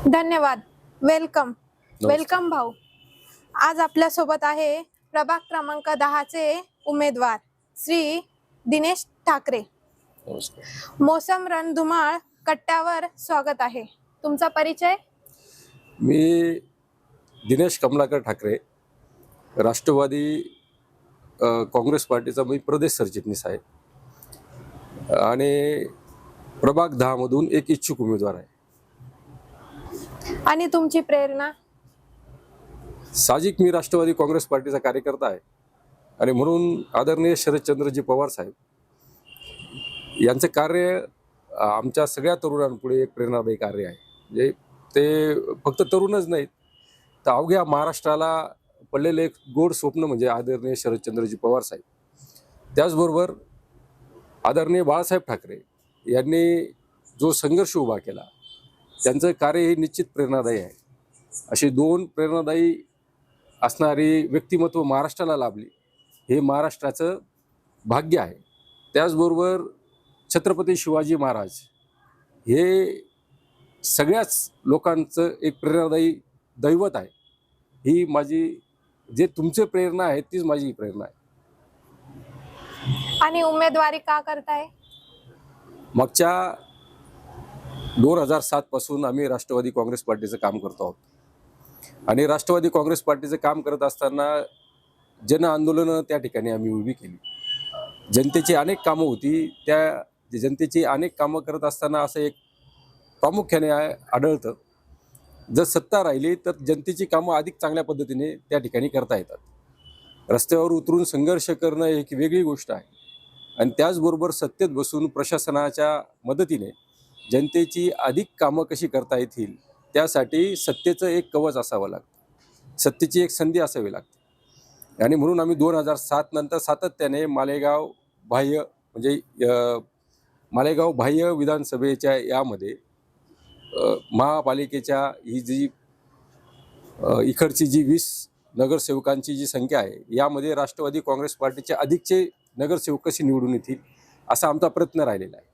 धन्यवाद. Welcome. Welcome भाऊ. आज आपल्या सोबत आहे प्रभाग क्रमांक 10 चे उमेदवार श्री दिनेश ठाकरे. मोसम रणधुमाळ कट्ट्यावर स्वागत आहे. तुमचा परिचय? मी दिनेश कमलाकर ठाकरे, राष्ट्रवादी काँग्रेस पार्टीचा मी प्रदेश सरचिटणीस आहे आणि प्रभाग 10 मधून एक इच्छुक उमेदवार आहे. आणि तुमची प्रेरणा? साहजिक मी राष्ट्रवादी काँग्रेस पार्टीचा कार्यकर्ता आहे आणि म्हणून आदरणीय शरदचंद्रजी पवार साहेब यांचे कार्य आमच्या सगळ्या तरुणांपुढे एक प्रेरणादायी कार्य आहे. म्हणजे ते फक्त तरुणच नाहीत तर अवघ्या महाराष्ट्राला पडलेलं एक गोड स्वप्न म्हणजे आदरणीय शरदचंद्रजी पवार साहेब. त्याचबरोबर आदरणीय बाळासाहेब ठाकरे यांनी जो संघर्ष उभा केला त्यांचं कार्य हे निश्चित प्रेरणादायी आहे. अशी दोन प्रेरणादायी असणारी व्यक्तिमत्व महाराष्ट्राला लाभली हे महाराष्ट्राचं भाग्य आहे. त्याचबरोबर छत्रपती शिवाजी महाराज हे सगळ्याच लोकांचं एक प्रेरणादायी दैवत आहे. ही माझी जे तुमचे प्रेरणा आहे तीच माझी प्रेरणा आहे. आणि उमेदवारी का करताय? मागच्या 2007 पासून आम्ही राष्ट्रवादी काँग्रेस पार्टीचं काम करतो आहोत आणि राष्ट्रवादी काँग्रेस पार्टीचं काम करत असताना जन आंदोलनं त्या ठिकाणी आम्ही उभी केली. जनतेची अनेक कामं होती. त्या जनतेची अनेक कामं करत असताना असं एक प्रामुख्याने आढळतं, जर सत्ता राहिली तर जनतेची कामं अधिक चांगल्या पद्धतीने त्या ठिकाणी करता येतात. रस्त्यावर उतरून संघर्ष करणं एक वेगळी गोष्ट आहे आणि त्याचबरोबर सत्तेत बसून प्रशासनाच्या मदतीने जनतेची अधिक कामं कशी करता येतील त्यासाठी सत्तेचं एक कवच असावं लागतं, सत्तेची एक संधी असावी लागते. आणि म्हणून आम्ही 2007 नंतर सातत्याने मालेगाव बाह्य विधानसभेच्या यामध्ये महापालिकेच्या ही जी इकडची जी 20 नगरसेवकांची जी संख्या आहे यामध्ये राष्ट्रवादी काँग्रेस पार्टीचे अधिकचे नगरसेवक कसे निवडून येतील असा आमचा प्रयत्न राहिलेला आहे.